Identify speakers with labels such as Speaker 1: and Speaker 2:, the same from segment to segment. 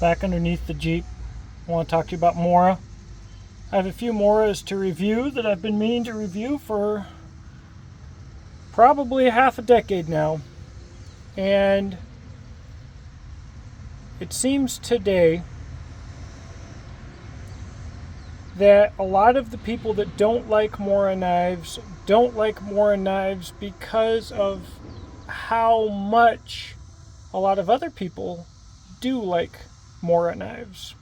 Speaker 1: back underneath the Jeep. I want to talk to you about Mora. I have a few Moras to review that I've been meaning to review for probably half a decade now. And it seems today that a lot of the people that don't like Mora knives don't like Mora knives because of how much a lot of other people do like Mora knives.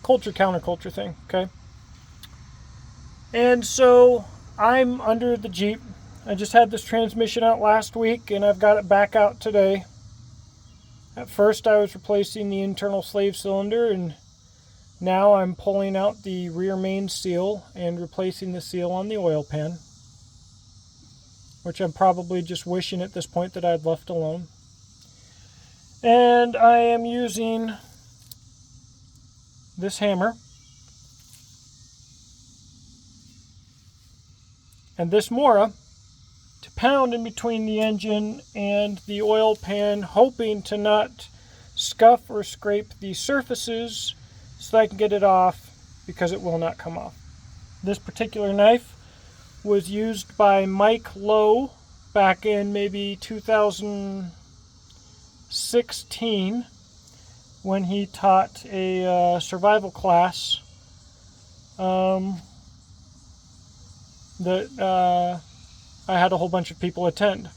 Speaker 1: Culture counterculture thing, okay? And so I'm under the Jeep. I just had this transmission out last week and I've got it back out today. At first I was replacing the internal slave cylinder, and now I'm pulling out the rear main seal and replacing the seal on the oil pan, which I'm probably just wishing at this point that I'd left alone. And I am using this hammer and this Mora to pound in between the engine and the oil pan, hoping to not scuff or scrape the surfaces so that I can get it off, because it will not come off. This particular knife was used by Mike Lowe back in maybe 2016 when he taught a survival class that I had a whole bunch of people attend,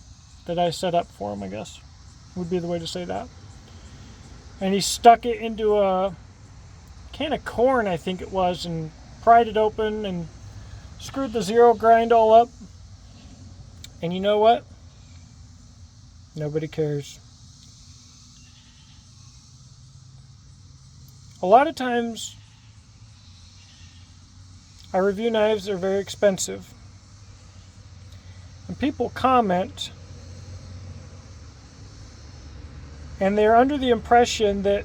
Speaker 1: that I set up for him, I guess would be the way to say that. And he stuck it into a can of corn, I think it was, and pried it open and screwed the zero grind all up. And you know what? Nobody cares. A lot of times I review knives that are very expensive, and people comment and they're under the impression that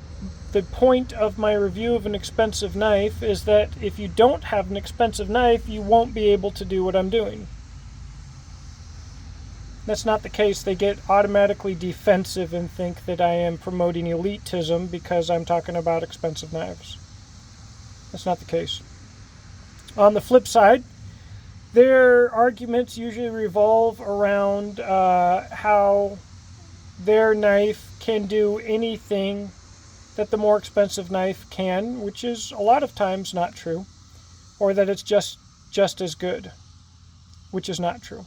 Speaker 1: the point of my review of an expensive knife is that if you don't have an expensive knife, you won't be able to do what I'm doing. That's not the case. They get automatically defensive and think that I am promoting elitism because I'm talking about expensive knives. That's not the case. On the flip side, their arguments usually revolve around how their knife can do anything that the more expensive knife can, which is a lot of times not true, or that it's just as good, which is not true.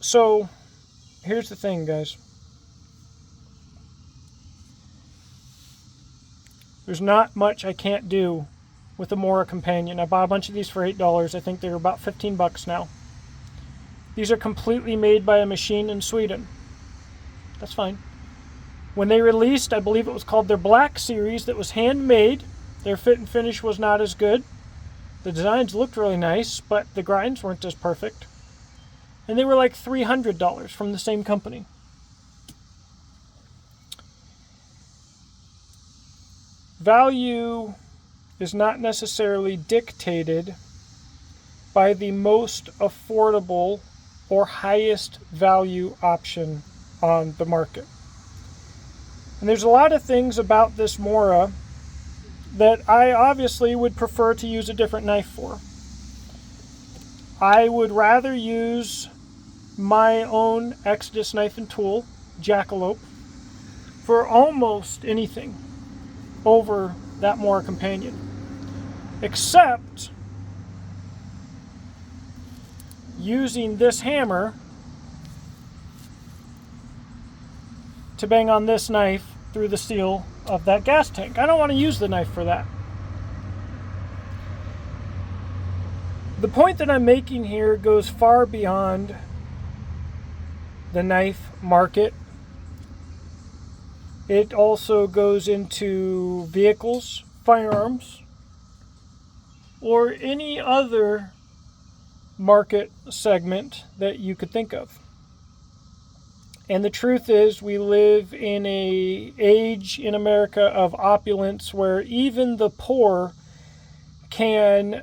Speaker 1: So here's the thing, guys. There's not much I can't do with the Mora Companion. I bought a bunch of these for $8. I think they're about $15 now. These are completely made by a machine in Sweden. That's fine. When they released, I believe it was called their Black Series, that was handmade. Their fit and finish was not as good. The designs looked really nice, but the grinds weren't as perfect. And they were like $300 from the same company. Value is not necessarily dictated by the most affordable or highest value option on the market. And there's a lot of things about this Mora that I obviously would prefer to use a different knife for. I would rather use my own Exodus knife and tool, Jackalope, for almost anything over that Mora Companion. Except using this hammer to bang on this knife through the seal of that gas tank. I don't want to use the knife for that. The point that I'm making here goes far beyond the knife market. It also goes into vehicles, firearms, or any other market segment that you could think of. And the truth is, we live in an age in America of opulence where even the poor can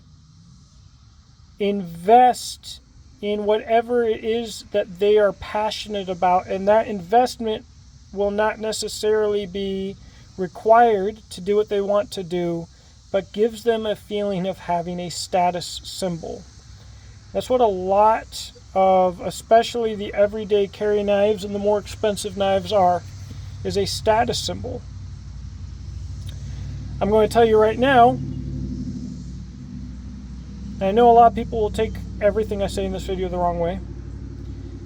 Speaker 1: invest in whatever it is that they are passionate about, and that investment will not necessarily be required to do what they want to do, but gives them a feeling of having a status symbol. That's what a lot of, especially the everyday carry knives and the more expensive knives are, is a status symbol. I'm going to tell you right now, I know a lot of people will take everything I say in this video the wrong way.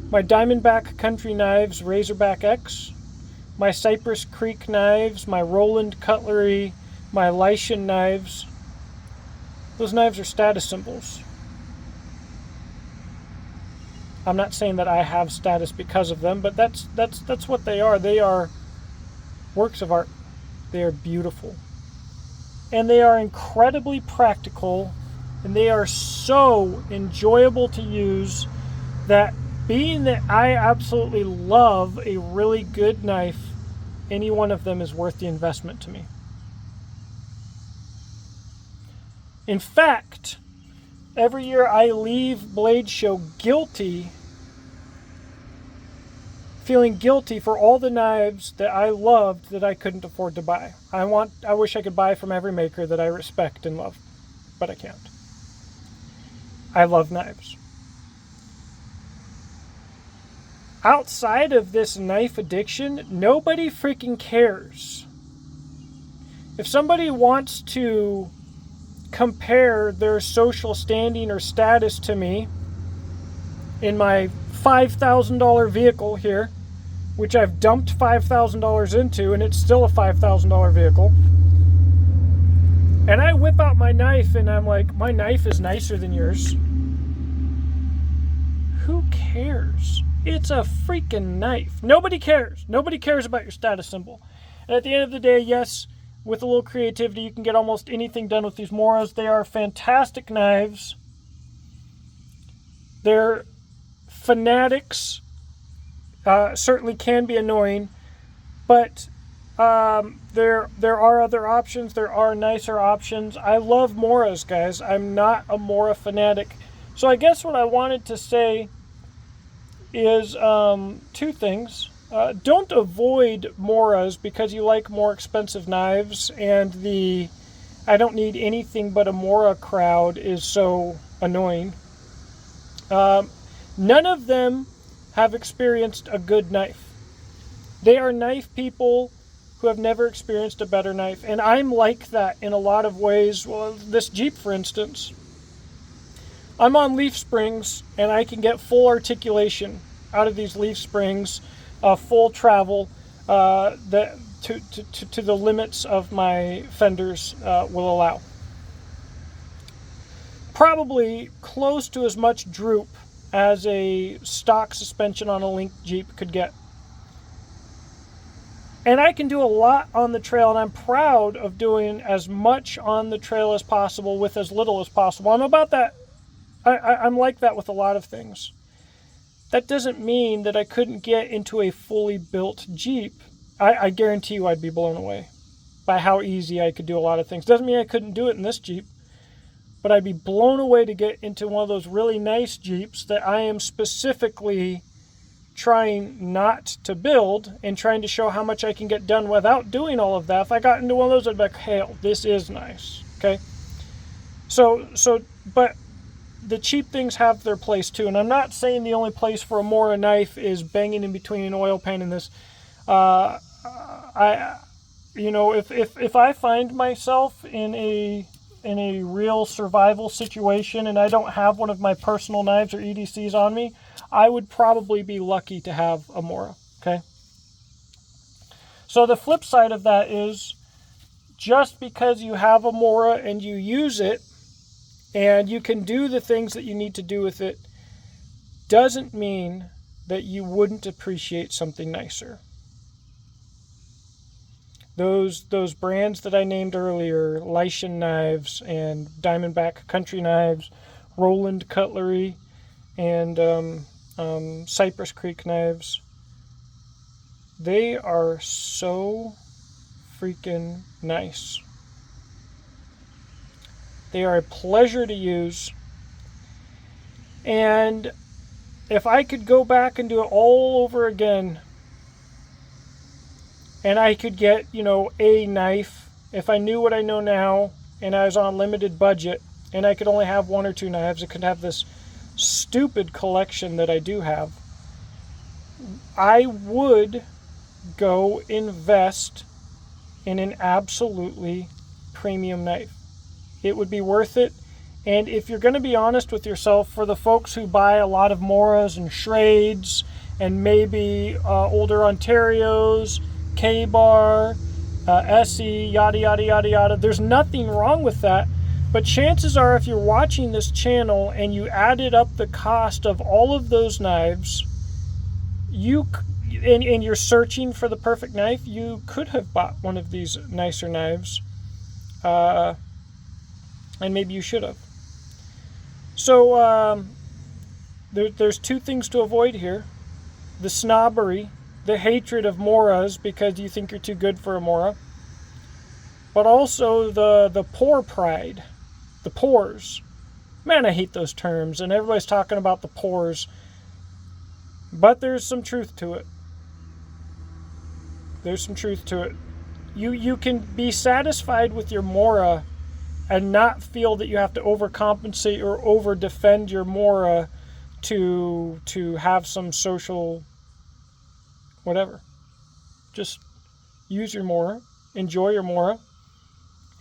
Speaker 1: My Diamondback Country Knives Razorback X, my Cypress Creek knives, my Roland cutlery, my Lycian knives, those knives are status symbols. I'm not saying that I have status because of them, but that's what they are. They are works of art. They are beautiful. And they are incredibly practical, and they are so enjoyable to use that, being that I absolutely love a really good knife, any one of them is worth the investment to me. In fact, every year I leave Blade Show feeling guilty for all the knives that I loved that I couldn't afford to buy. I wish I could buy from every maker that I respect and love, but I can't. I love knives. Outside of this knife addiction, nobody freaking cares. If somebody wants to compare their social standing or status to me in my $5,000 vehicle here, which I've dumped $5,000 into, and it's still a $5,000 vehicle, and I whip out my knife and I'm like, my knife is nicer than yours. Who cares? It's a freaking knife. Nobody cares. Nobody cares about your status symbol. And at the end of the day, yes, with a little creativity, you can get almost anything done with these Moras. They are fantastic knives. They're fanatics. Certainly can be annoying, but there are other options. There are nicer options. I love Moras, guys. I'm not a Mora fanatic. So I guess what I wanted to say is two things. Don't avoid Moras because you like more expensive knives, and the I don't need anything but a Mora crowd is so annoying. None of them have experienced a good knife. They are knife people who have never experienced a better knife, and I'm like that in a lot of ways. Well, this Jeep, for instance, I'm on leaf springs, and I can get full articulation out of these leaf springs, full travel that to the limits of my fenders will allow. Probably close to as much droop as a stock suspension on a Link Jeep could get. And I can do a lot on the trail, and I'm proud of doing as much on the trail as possible with as little as possible. I'm about that. I'm like that with a lot of things. That doesn't mean that I couldn't get into a fully built Jeep. I guarantee you I'd be blown away by how easy I could do a lot of things. Doesn't mean I couldn't do it in this Jeep, but I'd be blown away to get into one of those really nice Jeeps that I am specifically trying not to build and trying to show how much I can get done without doing all of that. If I got into one of those, I'd be like, hey, this is nice, okay? But the cheap things have their place too, and I'm not saying the only place for a Mora knife is banging in between an oil pan and this. If I find myself in a real survival situation and I don't have one of my personal knives or EDCs on me, I would probably be lucky to have a Mora, okay? So the flip side of that is, just because you have a Mora and you use it and you can do the things that you need to do with it, doesn't mean that you wouldn't appreciate something nicer. Those brands that I named earlier, Lycian knives and Diamondback Country Knives, Roland cutlery, and Cypress Creek knives, they are so freaking nice. They are a pleasure to use, and if I could go back and do it all over again, and I could get, a knife, if I knew what I know now, and I was on limited budget, and I could only have one or two knives, I could have this stupid collection that I do have, I would go invest in an absolutely premium knife. It would be worth it. And if you're going to be honest with yourself, for the folks who buy a lot of Moras and Schrades and maybe older Ontarios, K-Bar, SE, yada, yada, yada, yada, there's nothing wrong with that. But chances are, if you're watching this channel and you added up the cost of all of those knives, and you're searching for the perfect knife, you could have bought one of these nicer knives. And maybe you should have. So there's two things to avoid here. The snobbery, the hatred of Moras because you think you're too good for a Mora. But also the poor pride, the pores. Man, I hate those terms, and everybody's talking about the pores. But there's some truth to it. There's some truth to it. You can be satisfied with your Mora and not feel that you have to overcompensate or over-defend your Mora to have some social whatever. Just use your Mora, enjoy your Mora,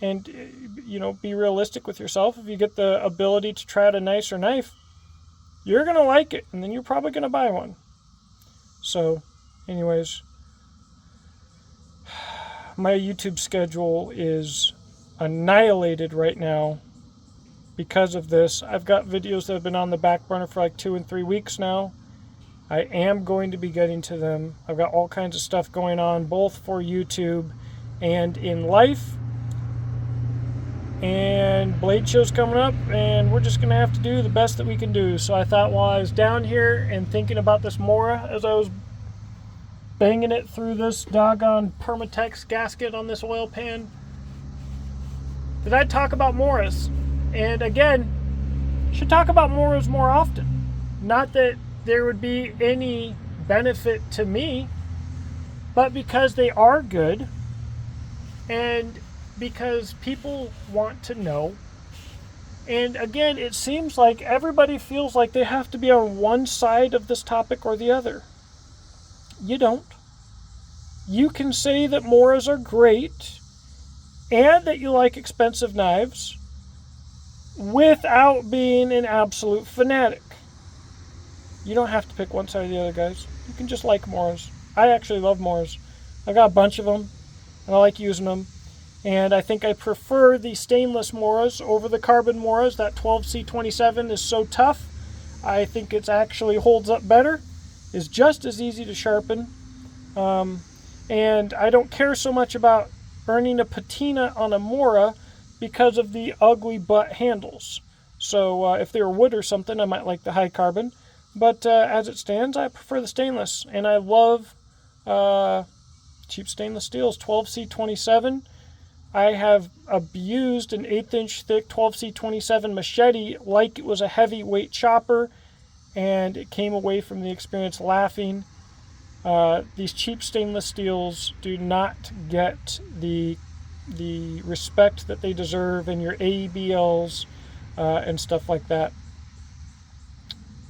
Speaker 1: and be realistic with yourself. If you get the ability to try out a nicer knife, you're going to like it, and then you're probably going to buy one. So, anyways, my YouTube schedule is annihilated right now because of this. I've got videos that have been on the back burner for like 2 and 3 weeks now. I am going to be getting to them. I've got all kinds of stuff going on, both for YouTube and in life. And Blade Show's coming up, and we're just going to have to do the best that we can do. So I thought while I was down here and thinking about this Mora as I was banging it through this doggone Permatex gasket on this oil pan, that I'd talk about Moras. And again, should talk about Moras more often. Not that there would be any benefit to me, but because they are good, and because people want to know. And again, it seems like everybody feels like they have to be on one side of this topic or the other. You don't. You can say that Moras are great and that you like expensive knives without being an absolute fanatic. You don't have to pick one side or the other, guys. You can just like Moras. I actually love Moras. I've got a bunch of them, and I like using them. And I think I prefer the stainless Moras over the carbon Moras. That 12C27 is so tough. I think it actually holds up better. Is just as easy to sharpen. And I don't care so much about earning a patina on a Mora because of the ugly butt handles. So if they were wood or something, I might like the high carbon. But as it stands, I prefer the stainless. And I love cheap stainless steels. 12C27. I have abused an 1/8-inch thick 12C27 machete like it was a heavyweight chopper, and it came away from the experience laughing. These cheap stainless steels do not get the respect that they deserve in your AEBLs and stuff like that.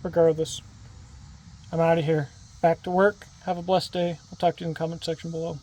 Speaker 1: Regardless, I'm out of here. Back to work. Have a blessed day. I'll talk to you in the comment section below.